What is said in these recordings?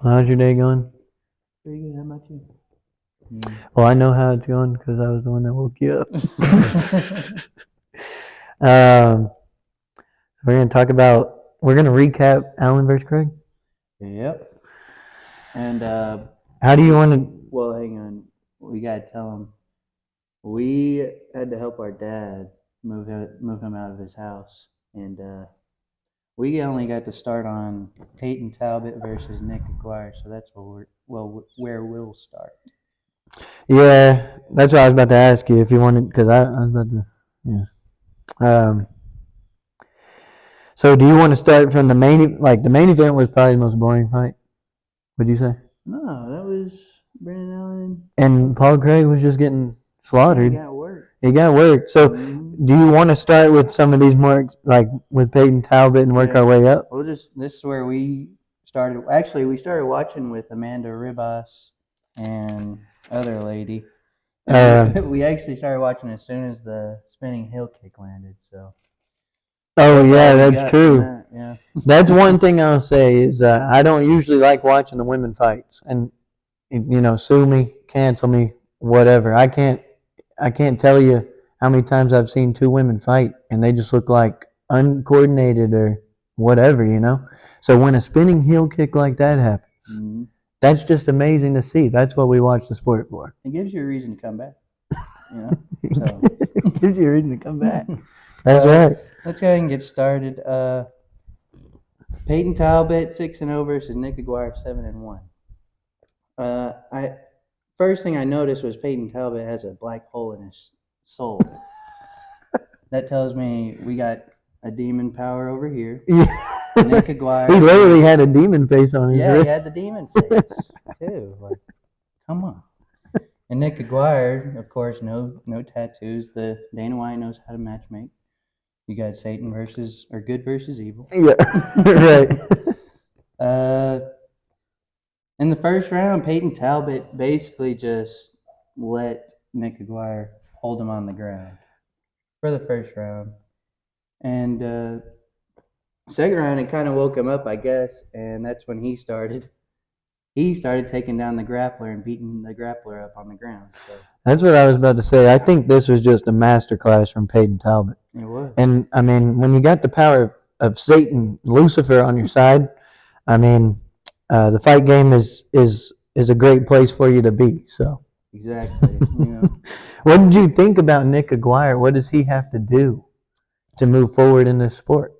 How's your day going? Pretty good. How about you? Well, I know how it's going because I was the one that woke you up. um, we're gonna talk about. We're gonna recap Allen versus Craig. Yep. And How do you want to? well, hang on. We gotta tell him we had to help our dad move him out of his house, and we only got to start on Peyton Talbott versus Nick Aguirre. So that's where we'll start. Yeah, that's what I was about to ask you if you wanted because I was about to. Yeah. Um. So, do you want to start from the main? Like the main event was probably the most boring fight. Would you say? No, that was Brandon Allen. And Paul Craig was just getting Yeah, he slaughtered. got work. It got worked. So, Mm-hmm. do you want to start with some of these more, like with Peyton Talbot, and work Yeah. our way up? This is where we started. Actually, we started watching with Amanda Ribas and other lady. And we actually started watching as soon as the spinning heel kick landed. So Oh that's yeah, all we that's got from true. that. Yeah. That's one thing I'll say is I don't usually like watching the women fights, and sue me, cancel me, whatever. I can't tell you how many times I've seen two women fight, and they just look like uncoordinated or whatever. So when a spinning heel kick like that happens, Mm-hmm. that's just amazing to see. That's what we watch the sport for. It gives you a reason to come back. So It gives you a reason to come back. That's right. let's go ahead and get started. Peyton Talbot 6-0 versus Nick Aguirre 7-1. I First thing I noticed was Peyton Talbot has a black hole in his soul. That tells me we got a demon power over here. Yeah. Nick Aguirre. He literally had a demon face on his Yeah, wrist. he had the demon face too. Like, come on. And Nick Aguirre, of course, no tattoos. The Dana White knows how to matchmake. You got Satan good versus evil. Yeah, right. In the first round, Peyton Talbot basically just let Nick Aguirre hold him on the ground for the first round. And second round, it kind of woke him up, I guess, and that's when he started. He started taking down the grappler and beating the grappler up on the ground. So That's what I was about to say. I think this was just a masterclass from Peyton Talbot. it was. And I mean, when you got the power of Satan, Lucifer on your side, I mean, the fight game is a great place for you to be. So Exactly. what did you think about Nick Aguirre? What does he have to do to move forward in this sport?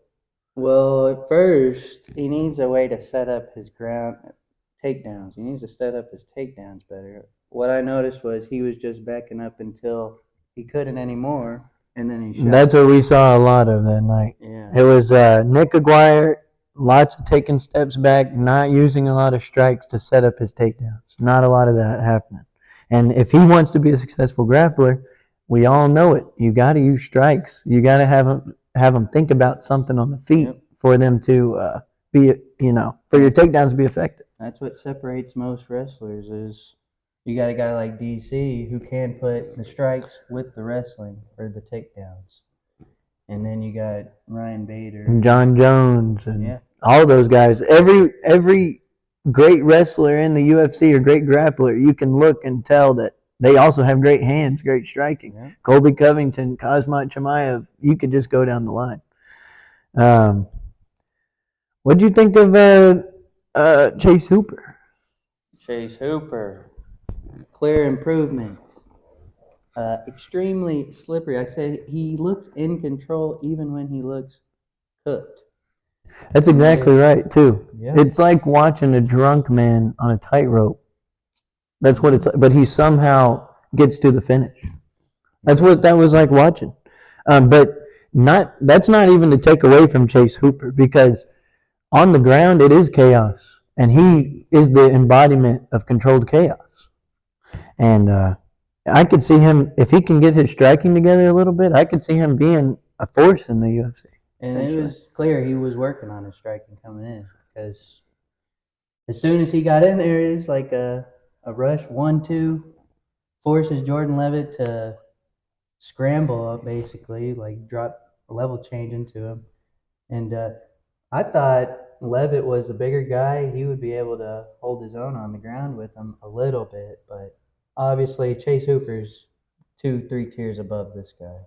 Well, at first, he needs a way to set up his ground takedowns. He needs to set up his takedowns better. What I noticed was he was just backing up until he couldn't anymore, and then he shot. That's what we saw a lot of that night. Yeah. It was Nick Aguirre, lots of taking steps back, not using a lot of strikes to set up his takedowns. Not a lot of that happening. And if he wants to be a successful grappler, we all know it. You got to use strikes. You got to have them think about something on the feet for them to be, for your takedowns to be effective. That's what separates most wrestlers is you got a guy like DC who can put the strikes with the wrestling or the takedowns. And then you got Ryan Bader. And John Jones and all those guys. Every great wrestler in the UFC or great grappler, you can look and tell that they also have great hands, great striking. Yeah. Colby Covington, Kazmat Chimaev, you could just go down the line. What did you think of Chase Hooper? Chase Hooper, clear improvement. Extremely slippery. I said he looks in control even when he looks cooked. That's exactly right, too. Yeah. It's like watching a drunk man on a tightrope. That's what it's like. But he somehow gets to the finish. That's what that was like watching. But that's not even to take away from Chase Hooper because on the ground it is chaos. And he is the embodiment of controlled chaos. And I could see him, if he can get his striking together a little bit, I could see him being a force in the UFC. And it was clear he was working on his striking coming in because as soon as he got in there, it was like a rush 1-2, forces Jordan Levitt to scramble up basically, like drop a level change into him. And I thought Levitt was the bigger guy, he would be able to hold his own on the ground with him a little bit. But obviously, Chase Hooper's 2, 3 tiers above this guy.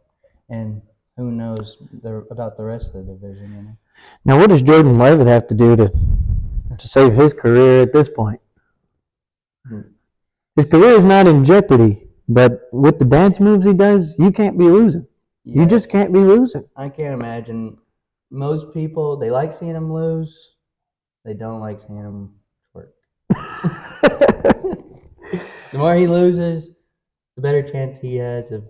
And who knows about the rest of the division, you know? Now, what does Jordan Levitt have to do to save his career at this point? His career is not in jeopardy, but with the dance moves he does, you can't be losing. Yeah. You just can't be losing. I can't imagine. Most people, they like seeing him lose. They don't like seeing him twerk. The more he loses, the better chance he has of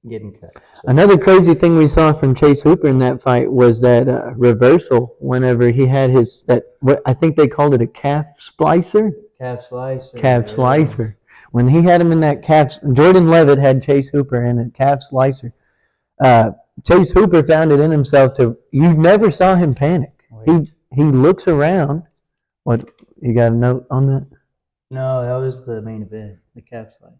getting cut. So. Another crazy thing we saw from Chase Hooper in that fight was that reversal whenever he had I think they called it a calf splicer. Calf slicer. Calf slicer. When he had him in that Jordan Levitt had Chase Hooper in a calf slicer. Chase Hooper found it in himself you never saw him panic. Wait. He looks around. What, you got a note on that? No, that was the main event, the calf slicer.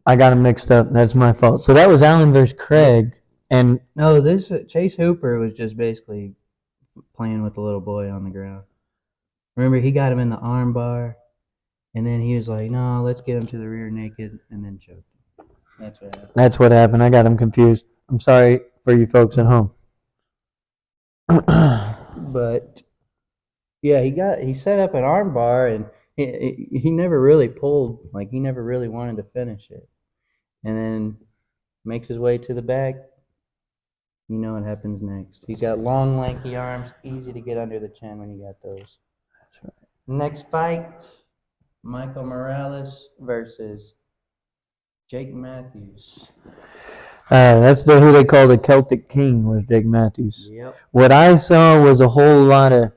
I got them mixed up. That's my fault. So that was Allen versus Craig. And no, this Chase Hooper was just basically playing with the little boy on the ground. Remember, he got him in the arm bar, and then he was like, no, let's get him to the rear naked, and then choked him. That's what happened. That's what happened. I got him confused. I'm sorry for you folks at home. But, yeah, he set up an arm bar, and he never really pulled. Like, he never really wanted to finish it. And then makes his way to the back. You know what happens next. He's got long, lanky arms, easy to get under the chin when you got those. That's right. Next fight, Michael Morales versus Jake Matthews. That's who they call the Celtic King, was Jake Matthews. Yep. What I saw was a whole lot of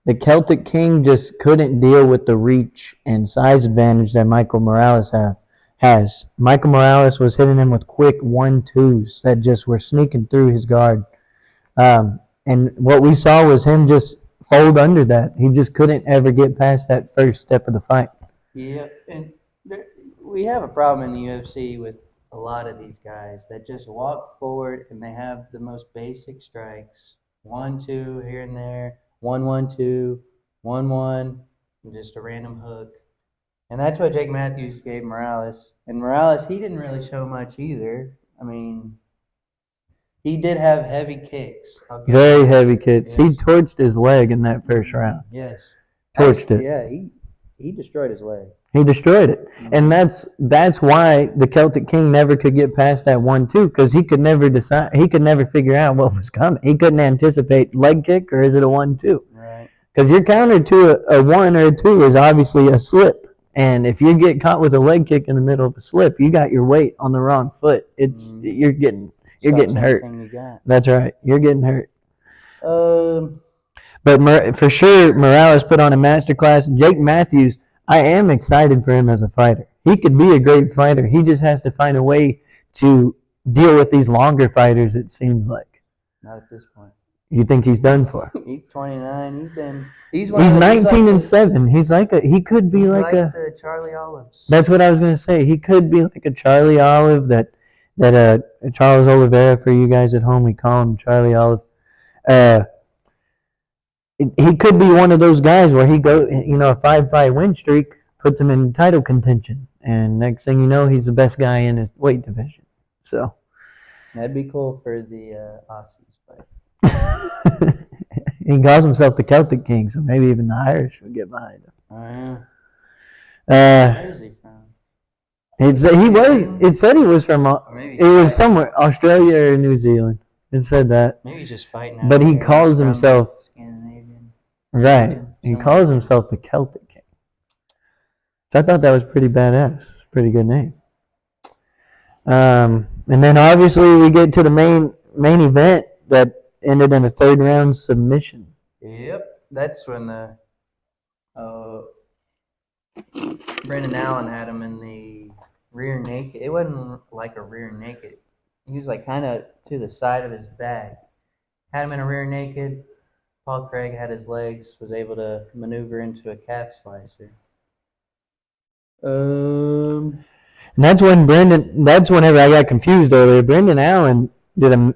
the Celtic King just couldn't deal with the reach and size advantage that Michael Morales has. Michael Morales was hitting him with quick 1-2s that just were sneaking through his guard. And what we saw was him just fold under that. He just couldn't ever get past that first step of the fight. Yeah, and we have a problem in the UFC with a lot of these guys that just walk forward and they have the most basic strikes. 1-2 here and there, 1-1-2, 1-1, and just a random hook. And that's what Jake Matthews gave Morales. And Morales, he didn't really show much either. I mean, he did have heavy kicks. Very heavy kicks. Yes. He torched his leg in that first round. Yes. Torched it. Yeah, he destroyed his leg. He destroyed it. Mm-hmm. And that's why the Celtic King never could get past that 1-2, because he could never decide. He could never figure out what was coming. He couldn't anticipate leg kick or is it a 1-2. Right. Because your counter to a 1 or a 2 is obviously a slip. And if you get caught with a leg kick in the middle of a slip, you got your weight on the wrong foot. You're getting hurt. That's right. You're getting hurt. But for sure, Morales put on a masterclass. Jake Matthews, I am excited for him as a fighter. He could be a great fighter. He just has to find a way to deal with these longer fighters, it seems like. Not at this point. You think he's done for? He's 29. He's 19-7. He could be like the Charlie Olives. That's what I was gonna say. He could be like a Charlie Olive that Charles Oliveira, for you guys at home, we call him Charlie Olive. He could be one of those guys where he go, a 5-fight win streak puts him in title contention, and next thing you know, he's the best guy in his weight division. So that'd be cool for the Aussies fight. He calls himself the Celtic King, so maybe even the Irish would get behind him. Oh yeah. Where is he from? It said he was from. It was somewhere, Australia or New Zealand. It said that. Maybe he's just fighting. But he calls himself Scandinavian. Right. He calls himself the Celtic King. So I thought that was pretty badass. Pretty good name. And then obviously we get to the main event that ended in a 3rd round submission. Yep, that's when Brendan Allen had him in the rear naked. It wasn't like a rear naked. He was like kind of to the side of his back. Had him in a rear naked. Paul Craig had his legs, was able to maneuver into a calf slicer. And that's whenever I got confused earlier. Brendan Allen did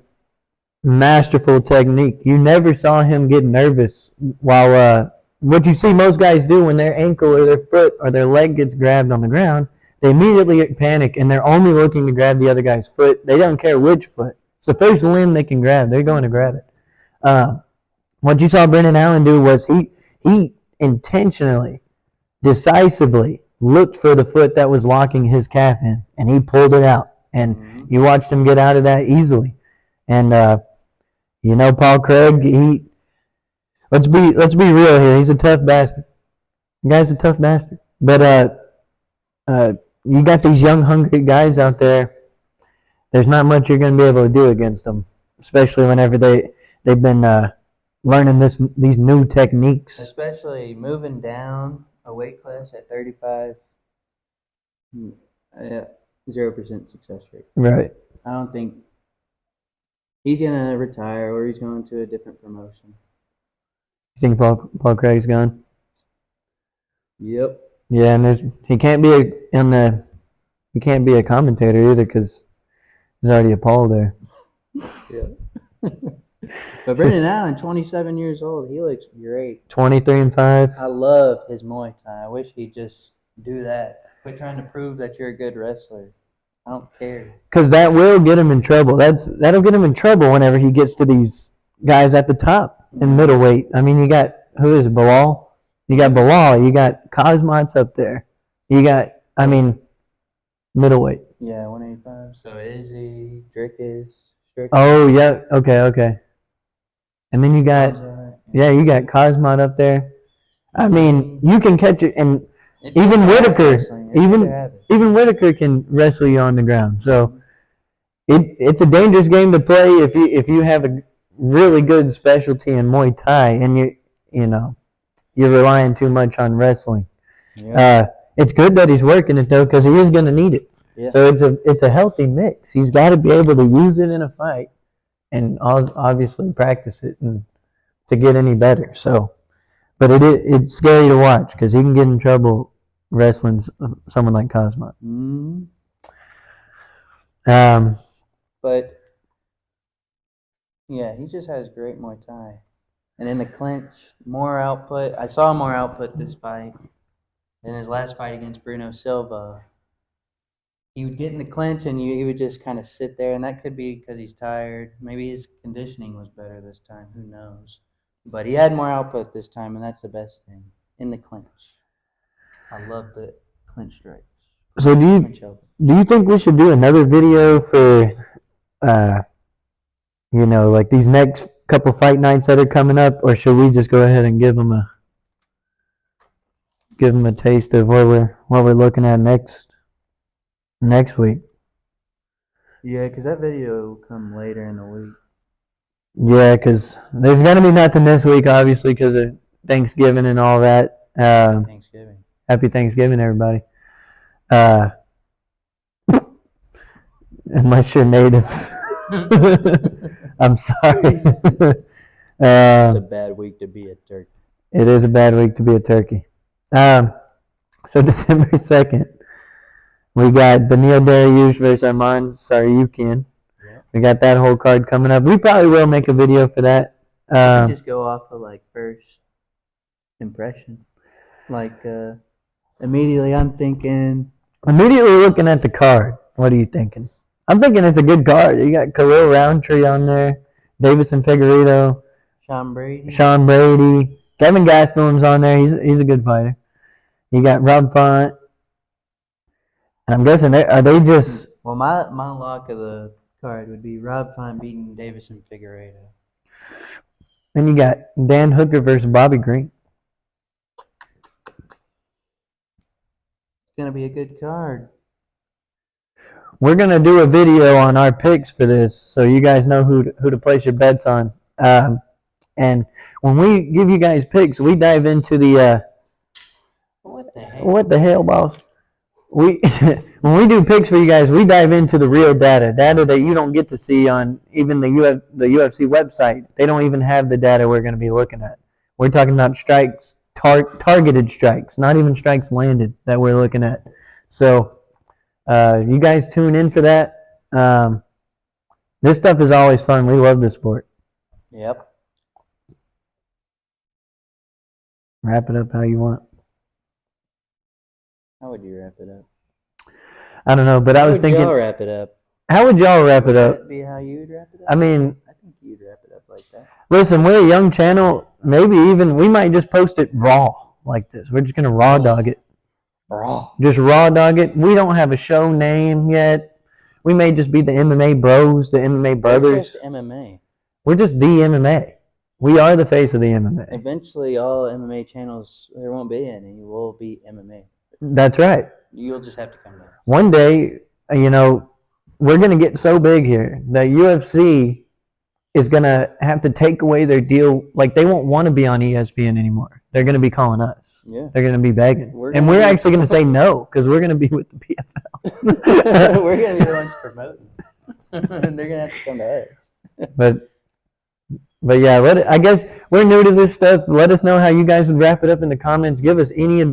masterful technique. You never saw him get nervous while what you see most guys do when their ankle or their foot or their leg gets grabbed on the ground, they immediately panic and they're only looking to grab the other guy's foot. They don't care which foot. It's the first limb they can grab. They're going to grab it. What you saw Brendan Allen do was he intentionally, decisively looked for the foot that was locking his calf in, and he pulled it out. And you watched him get out of that easily. And Paul Craig, let's be real here. He's a tough bastard. The guy's a tough bastard. But you got these young, hungry guys out there. There's not much you're going to be able to do against them, especially whenever they've been learning these new techniques. Especially moving down a weight class at 35. 0% success rate. Right. I don't think he's gonna retire or he's going to a different promotion. You think Paul Craig's gone? Yep. Yeah, and he can't be a commentator either because there's already a Paul there. Yeah. But Brendan Allen, 27 years old, he looks great. 23-5. I love his Muay Thai. I wish he'd just do that. Quit trying to prove that you're a good wrestler. I don't care. Because that will get him in trouble. That'll get him in trouble whenever he gets to these guys at the top in middleweight. I mean, you got, who is it, Bilal? You got Bilal. You got Cosmots up there. You got, middleweight. Yeah, 185. So Izzy, Drickus. Oh, yeah. Okay. And then you got, you got Cosmot up there. I mean, you can catch it, and even Whitaker, even Whitaker can wrestle you on the ground. So it's a dangerous game to play if you have a really good specialty in Muay Thai and you're relying too much on wrestling. Yeah. It's good that he's working it though because he is going to need it. Yeah. So it's a healthy mix. He's got to be able to use it in a fight and obviously practice it and to get any better. So, but it's scary to watch because he can get in trouble wrestling someone like Cosmo. Mm-hmm. But yeah, he just has great Muay Thai, and in the clinch, more output. I saw more output this fight than his last fight against Bruno Silva. He would get in the clinch and he would just kind of sit there, and that could be because he's tired. Maybe his conditioning was better this time. Who knows? But he had more output this time, and that's the best thing in the clinch. I love the clinch strikes. So do you think we should do another video for, like these next couple fight nights that are coming up, or should we just go ahead and give them a taste of what we're looking at next week? Yeah, because that video will come later in the week. Yeah, because there's gonna be nothing this week, obviously, because of Thanksgiving and all that. Thanksgiving. Happy Thanksgiving, everybody. Unless you're native. I'm sorry. It's a bad week to be a turkey. It is a bad week to be a turkey. So December 2nd, we got Beneil Dariush versus Arman Tsarukyan. Yeah. We got that whole card coming up. We probably will make a video for that. Just go off of first impression. Immediately looking at the card. What are you thinking? I'm thinking it's a good card. You got Khalil Roundtree on there, Davison Figueiredo, Sean Brady, Kevin Gastelum's on there. He's a good fighter. You got Rob Font, and I'm guessing are they just? Well, my lock of the card would be Rob Font beating Davison Figueiredo. Then you got Dan Hooker versus Bobby Green. It's gonna be a good card. We're gonna do a video on our picks for this, so you guys know who to place your bets on. And when we give you guys picks, we dive into the. What the hell, boss? When we do picks for you guys, we dive into the real data that you don't get to see on even the UFC website. They don't even have the data we're going to be looking at. We're talking about strikes, targeted strikes, not even strikes landed that we're looking at. So you guys tune in for that. This stuff is always fun. We love this sport. Yep. Wrap it up how you want. How would you wrap it up? I don't know, but I was thinking. How would y'all wrap it up? How would y'all wrap it up? Would that be how you would wrap it up? I mean, I think you'd wrap it up like that. Listen, we're a young channel. Maybe even we might just post it raw like this. We're just gonna raw dog it. Raw. Just raw dog it. We don't have a show name yet. We may just be the MMA Bros, the MMA Brothers. Just MMA. We're just the MMA. We are the face of the MMA. Eventually, all MMA channels, there won't be any. Will be MMA. That's right. You'll just have to come back. One day, we're going to get so big here that UFC is going to have to take away their deal. Like, they won't want to be on ESPN anymore. They're going to be calling us. Yeah. They're going to be begging. We're actually going to say no because we're going to be with the PFL. We're going to be the ones promoting. And they're going to have to come to us. But yeah, I guess we're new to this stuff. Let us know how you guys would wrap it up in the comments. Give us any